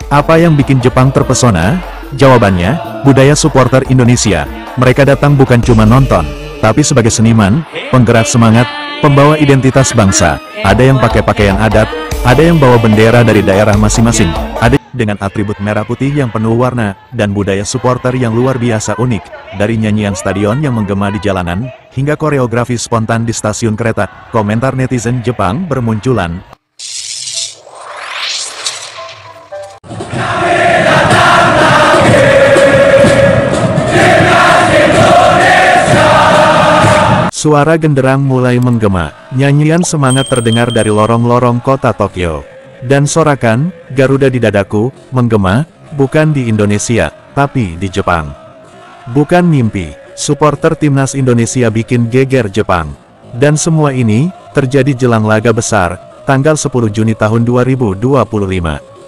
Apa yang bikin Jepang terpesona? Jawabannya, budaya supporter Indonesia. Mereka datang bukan cuma nonton, tapi sebagai seniman, penggerak semangat, pembawa identitas bangsa. Ada yang pakai pakaian adat, ada yang bawa bendera dari daerah masing-masing, ada dengan atribut merah putih yang penuh warna, dan budaya supporter yang luar biasa unik. Dari nyanyian stadion yang menggema di jalanan, hingga koreografi spontan di stasiun kereta, komentar netizen Jepang bermunculan. Suara genderang mulai menggema, nyanyian semangat terdengar dari lorong-lorong kota Tokyo. Dan sorakan, Garuda di dadaku, menggema, bukan di Indonesia, tapi di Jepang. Bukan mimpi, supporter timnas Indonesia bikin geger Jepang. Dan semua ini, terjadi jelang laga besar, tanggal 10 Juni tahun 2025.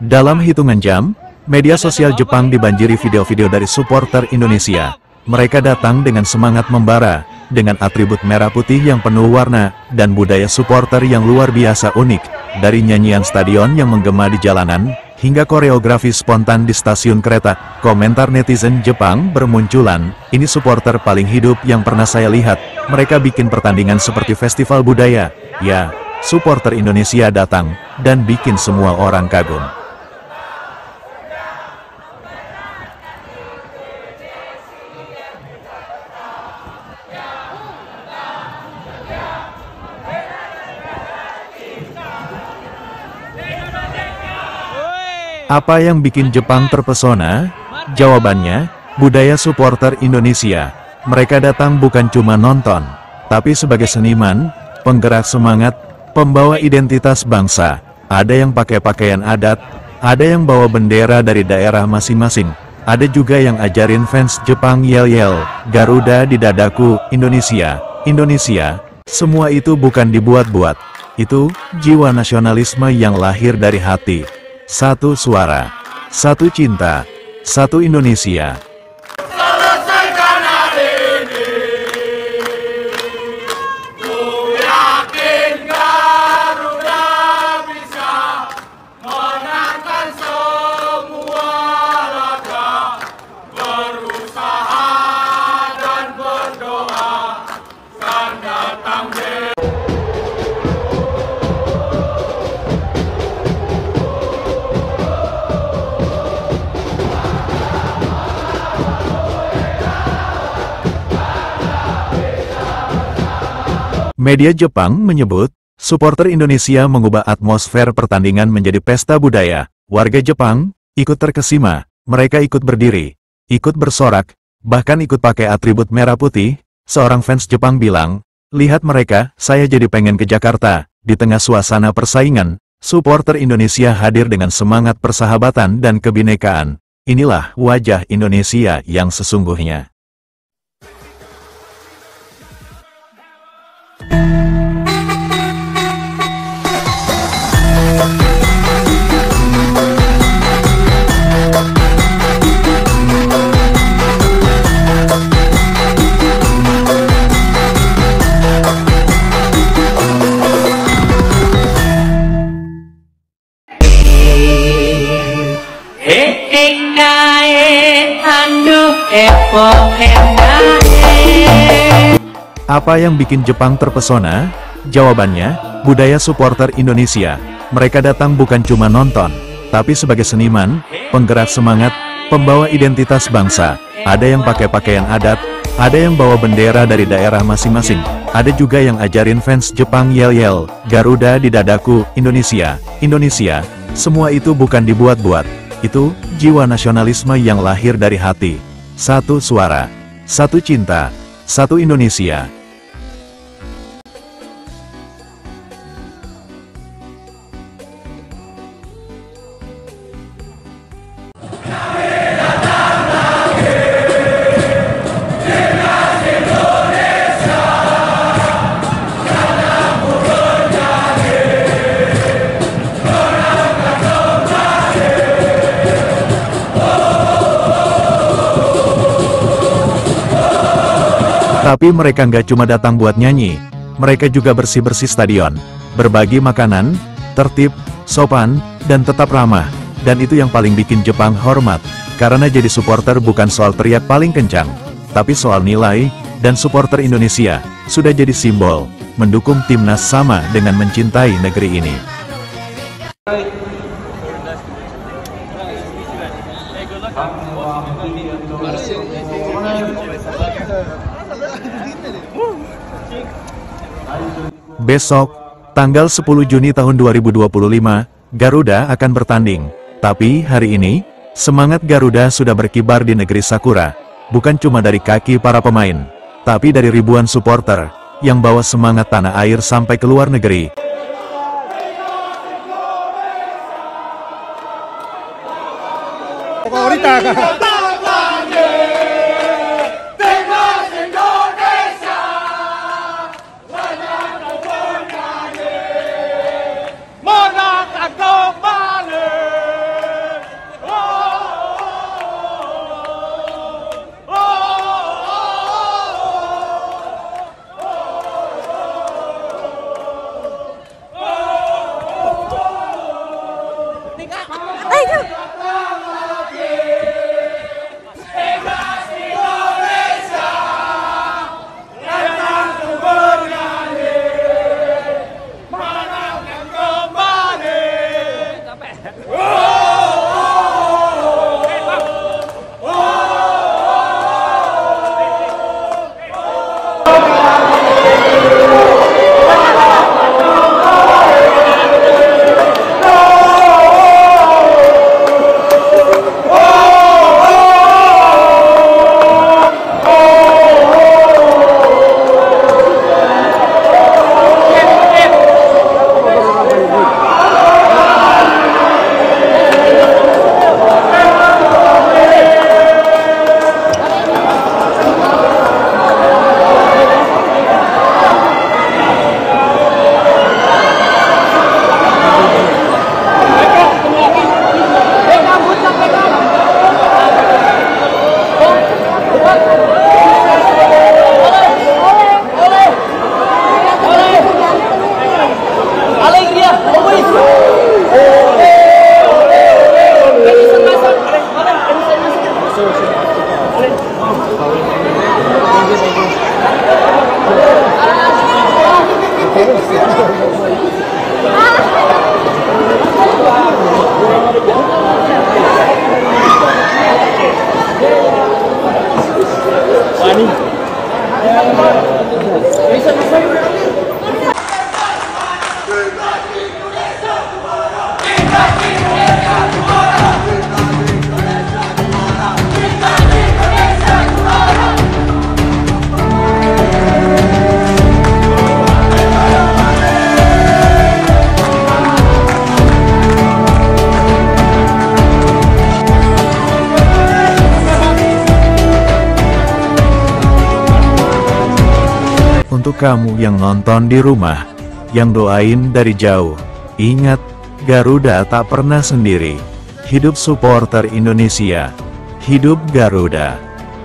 Dalam hitungan jam, media sosial Jepang dibanjiri video-video dari supporter Indonesia. Mereka datang dengan semangat membara, dengan atribut merah putih yang penuh warna, dan budaya supporter yang luar biasa unik. Dari nyanyian stadion yang menggema di jalanan, hingga koreografi spontan di stasiun kereta, komentar netizen Jepang bermunculan. Ini supporter paling hidup yang pernah saya lihat. Mereka bikin pertandingan seperti festival budaya. Ya, supporter Indonesia datang, dan bikin semua orang kagum. Apa yang bikin Jepang terpesona? Jawabannya, budaya supporter Indonesia. Mereka datang bukan cuma nonton, tapi sebagai seniman, penggerak semangat, pembawa identitas bangsa. Ada yang pakai pakaian adat, ada yang bawa bendera dari daerah masing-masing. Ada juga yang ajarin fans Jepang yel-yel, Garuda di dadaku, Indonesia, Indonesia. Semua itu bukan dibuat-buat. Itu jiwa nasionalisme yang lahir dari hati. Satu suara, satu cinta, satu Indonesia. Selesaikan hari ini. Ku yakin Garuda bisa menangkan semua laga. Berusaha dan berdoa kan datang Media Jepang menyebut, supporter Indonesia mengubah atmosfer pertandingan menjadi pesta budaya. Warga Jepang ikut terkesima, mereka ikut berdiri, ikut bersorak, bahkan ikut pakai atribut merah putih. Seorang fans Jepang bilang, lihat mereka, saya jadi pengen ke Jakarta. Di tengah suasana persaingan, supporter Indonesia hadir dengan semangat persahabatan dan kebinekaan. Inilah wajah Indonesia yang sesungguhnya. Apa yang bikin Jepang terpesona? Jawabannya, budaya supporter Indonesia. Mereka datang bukan cuma nonton, tapi sebagai seniman, penggerak semangat, pembawa identitas bangsa. Ada yang pakai pakaian adat, ada yang bawa bendera dari daerah masing-masing. Ada juga yang ajarin fans Jepang yel-yel, Garuda di dadaku, Indonesia, Indonesia. Semua itu bukan dibuat-buat. Itu jiwa nasionalisme yang lahir dari hati. Satu suara, satu cinta, satu Indonesia. Tapi mereka nggak cuma datang buat nyanyi, mereka juga bersih-bersih stadion, berbagi makanan, tertib, sopan, dan tetap ramah. Dan itu yang paling bikin Jepang hormat, karena jadi supporter bukan soal teriak paling kencang, tapi soal nilai, dan supporter Indonesia sudah jadi simbol, mendukung timnas sama dengan mencintai negeri ini. Besok, tanggal 10 Juni tahun 2025, Garuda akan bertanding. Tapi hari ini, semangat Garuda sudah berkibar di negeri Sakura. Bukan cuma dari kaki para pemain, tapi dari ribuan supporter yang bawa semangat tanah air sampai ke luar negeri. Untuk kamu yang nonton di rumah, yang doain dari jauh, ingat, Garuda tak pernah sendiri. Hidup supporter Indonesia, hidup Garuda,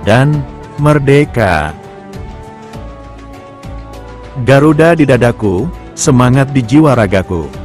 dan merdeka. Garuda di dadaku, semangat di jiwa ragaku.